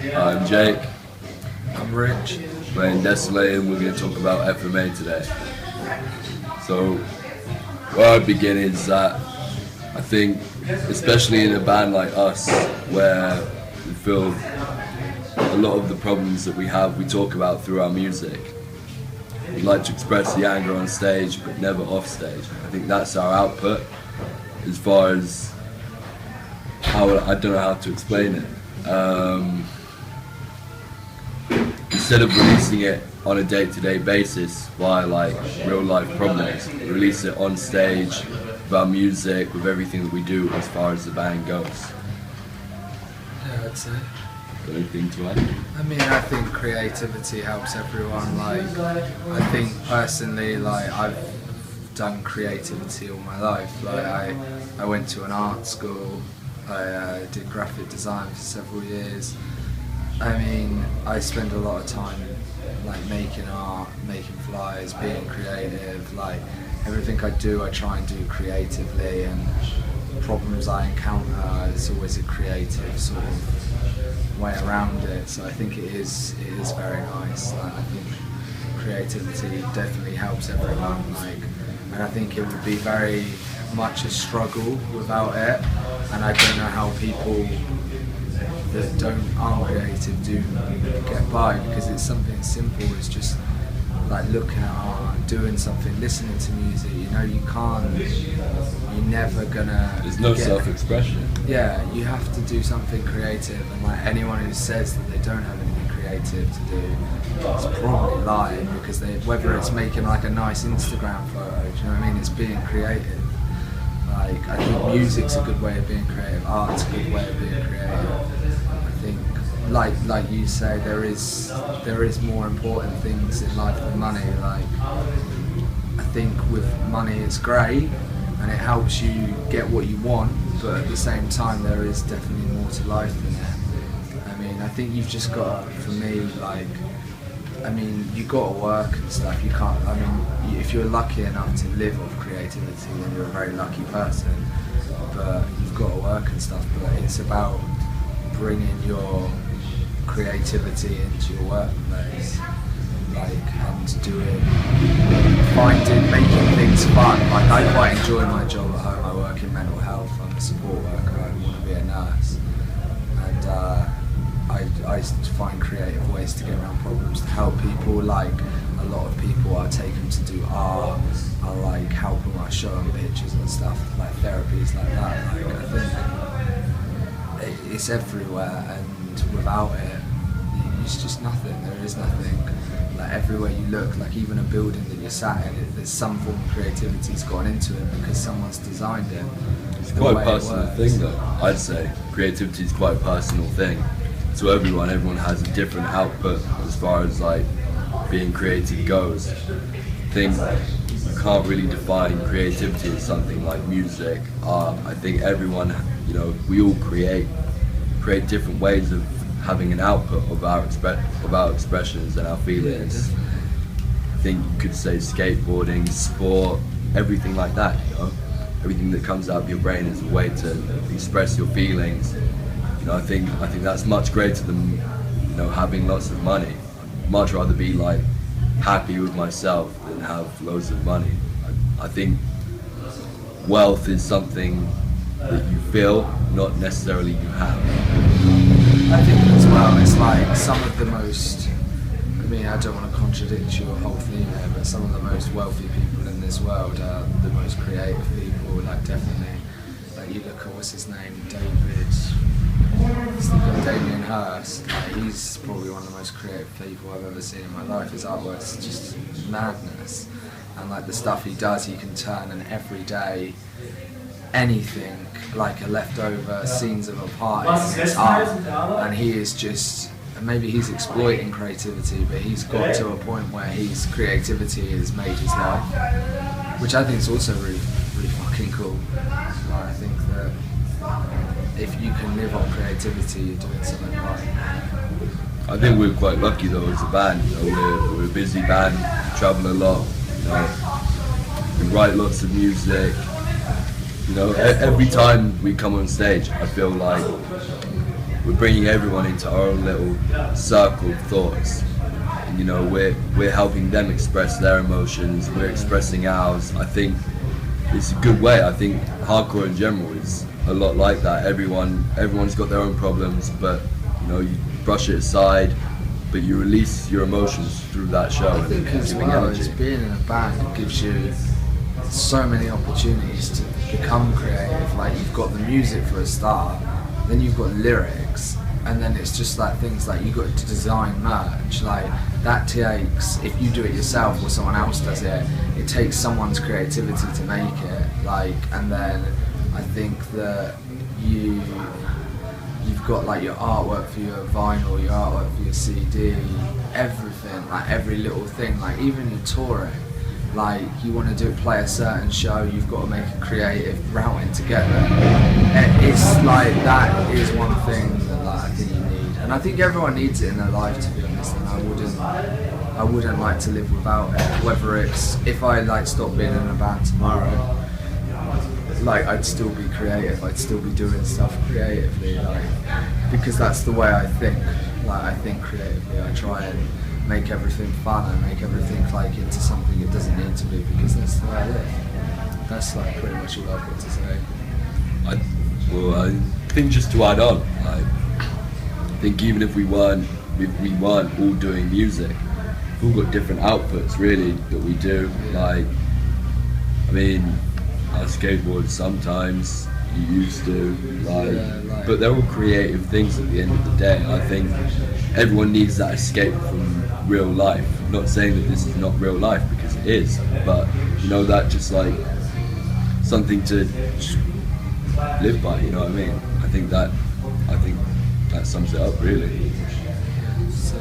I'm Jake, I'm Rich. playing Desolated, and we're going to talk about FMA today. So, where I begin is that I think, especially in a band like us, where we feel a lot of the problems that we have, we talk about through our music. We like to express the anger on stage, but never off stage. I think that's our output, as far as how, I don't know how to explain it. Instead of releasing it on a day-to-day basis via like real life problems, release it on stage with our music, with everything that we do as far as the band goes. Yeah, I'd say. Got anything to add? I mean, I think creativity helps everyone. Like, I think personally, like, I've done creativity all my life. Like, I went to an art school. I did graphic design for several years. I mean, I spend a lot of time like making art, making flyers, being creative. Like everything I do, I try and do creatively, and problems I encounter, it's always a creative sort of way around it. So I think it is very nice. Like, I think creativity definitely helps everyone. Like, and I think it would be very much a struggle without it. And I don't know how people that aren't creative do get by, because it's something simple as just like looking at art, doing something, listening to music. You know, you're never gonna. There's no self-expression. Yeah, you have to do something creative, and like anyone who says that they don't have anything creative to do, it's probably lying, because whether it's making like a nice Instagram photo, do you know what I mean? It's being creative. Like, I think music's a good way of being creative, art's a good way of being creative. I think, like you say, there is more important things in life than money. Like, I think with money it's great and it helps you get what you want, but at the same time there is definitely more to life than it. I mean, I think you've just got, for me, like, I mean, you got to work and stuff. You can't. I mean, if you're lucky enough to live off creativity, then you're a very lucky person. But you've got to work and stuff. But it's about bringing your creativity into your workplace, like, and making things fun. Like, I quite enjoy my job at home. I work in mental health. I'm a support worker. I want to be a nurse, and I find creative ways to get around problems, to help people. Like, a lot of people I take them to do art, I like help them, I show them pictures and stuff, like therapies like that. Like, I think it's everywhere, and without it, it's just nothing. There is nothing. Like, everywhere you look, like even a building that you're sat in, there's some form of creativity's gone into it because someone's designed it. It's quite a personal thing though, I'd say. Creativity is quite a personal thing. To everyone has a different output as far as like being creative goes. I think you can't really define creativity as something like music, art. I think everyone, you know, we all create different ways of having an output of our expressions and our feelings. I think you could say skateboarding, sport, everything like that, you know. Everything that comes out of your brain is a way to express your feelings. You know, I think that's much greater than, you know, having lots of money. I'd much rather be like happy with myself than have loads of money. I think wealth is something that you feel, not necessarily you have. I think as well, it's like some of the most, I mean, I don't want to contradict your whole theme here, but some of the most wealthy people in this world are the most creative people. Like, definitely, like, you look at, what's his name, Damien Hirst. Like, he's probably one of the most creative people I've ever seen in my life. His artwork's just madness, and like the stuff he does, he can turn an everyday anything, like a leftover scenes of a party, it's art. And he is just, maybe he's exploiting creativity, but he's got to a point where his creativity has made his life, which I think is also really, really fucking cool. Like, I think that if you can live on creativity, you're doing something right. I think we're quite lucky though as a band. You know, we're a busy band, we travel a lot. You know, we write lots of music. You know, every time we come on stage, I feel like we're bringing everyone into our own little circle of thoughts. And, you know, we're helping them express their emotions, we're expressing ours. I think it's a good way. I think hardcore in general is a lot like that. Everyone's got their own problems, but you know, you brush it aside, but you release your emotions through that show. I think as well as being in a band gives you so many opportunities to become creative. Like, you've got the music for a start, then you've got lyrics, and then it's just like things like you've got to design merch. Like, that takes, if you do it yourself or someone else does it, it takes someone's creativity to make it. Like, and then I think that you've got like your artwork for your vinyl, your artwork for your CD, everything, like every little thing, like even your touring. Like, you want to play a certain show, you've got to make a creative routing to get there. It's like, that is one thing that like, I think you need, and I think everyone needs it in their life, to be honest. And I wouldn't like to live without it. Whether it's, if I like stopped being in a band tomorrow, like, I'd still be creative, I'd still be doing stuff creatively, like, because that's the way I think. Like, I think creatively, I try and make everything fun and make everything like into something it doesn't need to be, because that's the way I live. That's like pretty much all I've got to say. I think just to add on, like, I think even if we weren't all doing music, we've all got different outputs really that we do. Like, I mean, I skateboard sometimes, you used to, like, but they're all creative things at the end of the day. And I think everyone needs that escape from real life. I'm not saying that this is not real life, because it is, but you know, that just like something to just live by, you know what I mean? I think that sums it up really. Sick.